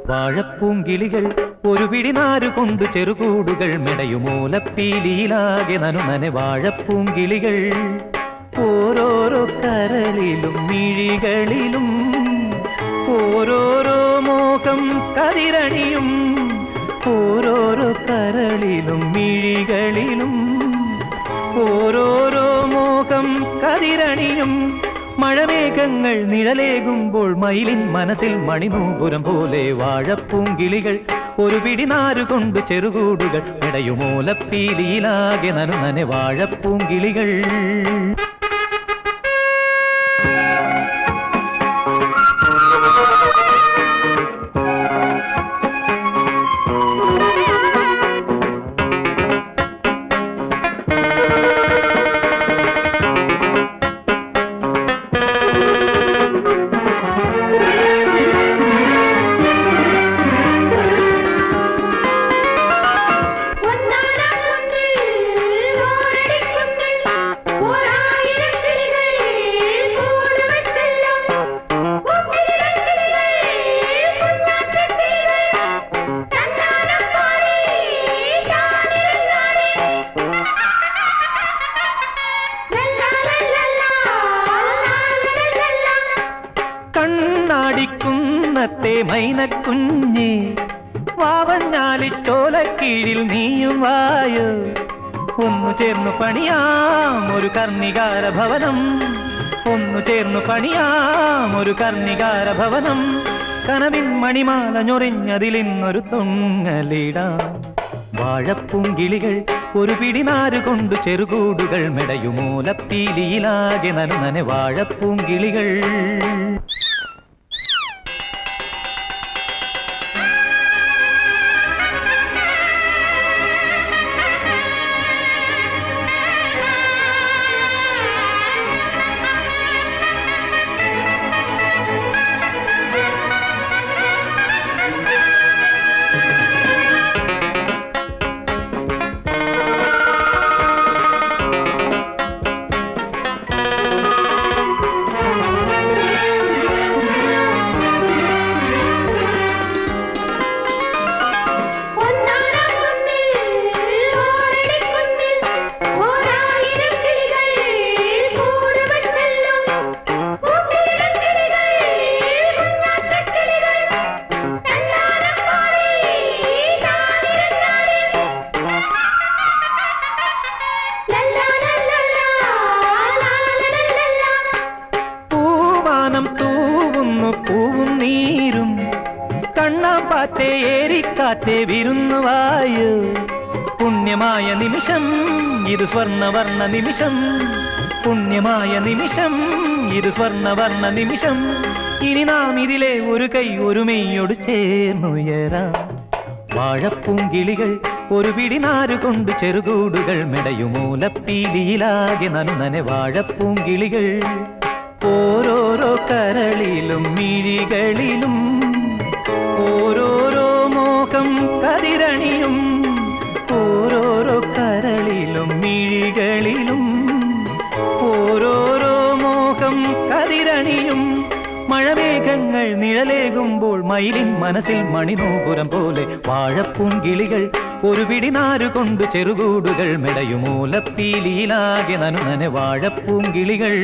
വാഴപ്പൂങ്കിളികൾ ഒരു പിടിനാരുകൊണ്ട് ചെറുകൂടുകൾ മെടയുമൂലപ്പീലിയിലാകെ നനുനനെ വാഴപ്പൂങ്കിളികൾ ഓരോരോ കരളിലും മിഴികളിലും ഓരോരോ മോഹം കതിരണിയും ഓരോരോ കരളിലും മിഴികളിലും ഓരോരോ മോഹം കതിരണിയും മഴമേഘങ്ങൾ നിഴലേകുമ്പോൾ മയിലിൻ മനസ്സിൽ മണിനൂപുരം പോലെ വാഴപ്പൂങ്കിളികൾ ഒരു പിടിനാരുകൊണ്ട് ചെറുകൂടുകൾ ഇടയുമൂലപ്പീലിയിലാകെ നനുനനെ വാഴപ്പൂങ്കിളികൾ. കണ്ണാടിക്കുന്നത്തെ മൈനക്കുഞ്ഞേ വാവഞ്ഞാലിച്ചോലക്കീഴിൽ നീയും വായോ ഒന്നു ചേർന്നു പണിയാം ഒരു കർണികാര ഭവനം ഒന്നു ചേർന്നു പണിയാം ഒരു കർണികാര ഭവനം കനവിൻ മണിമാല ഞൊറിഞ്ഞതിലിന്നൊരു തൊങ്ങലിടാം. വാഴപ്പൂങ്കിളികൾ ഒരു പിടിനാരുകൊണ്ട് ചെറുകൂടുകൾ മെടയുമൂലപ്പീലിയിലാകെ നനുനനെ വാഴപ്പൂങ്കിളികൾ. തൂവുന്നു പൂവും നീരും കണ്ണാമ്പാറ്റേ ഏരിക്കാറ്റേ വിരുന്നുവായോ പുണ്യമായ നിമിഷം ഇത് സ്വർണവർണ്ണ നിമിഷം പുണ്യമായ നിമിഷം ഇത് സ്വർണവർണ്ണ നിമിഷം ഇനി നാം ഇതിലെ ഒരു കൈ ഒരു മെയ്യോട് ചേർന്നുയരാം. വാഴപ്പൂങ്കിളികൾ ഒരു പിടിനാരുകൊണ്ട് ചെറുകൂടുകൾ മെടയുമൂലപ്പീലിയിലാകെ നനുനനെ വാഴപ്പൂങ്കിളികൾ ഓരോരോ കരളിലും മിഴികളിലും ഓരോരോ മോഹം കതിരണിയും ഓരോരോ കരളിലും മിഴികളിലും ഓരോരോ മോഹം കതിരണിയും മഴമേഘങ്ങൾ നിഴലേകുമ്പോൾ മയിലിൻ മനസ്സിൽ മണിനൂപുരം പോലെ വാഴപ്പൂങ്കിളികൾ ഒരു പിടിനാരുകൊണ്ട് ചെറുകൂടുകൾ മെടയുമൂലപ്പീലിയിലാകെ നനുനനെ വാഴപ്പൂങ്കിളികൾ.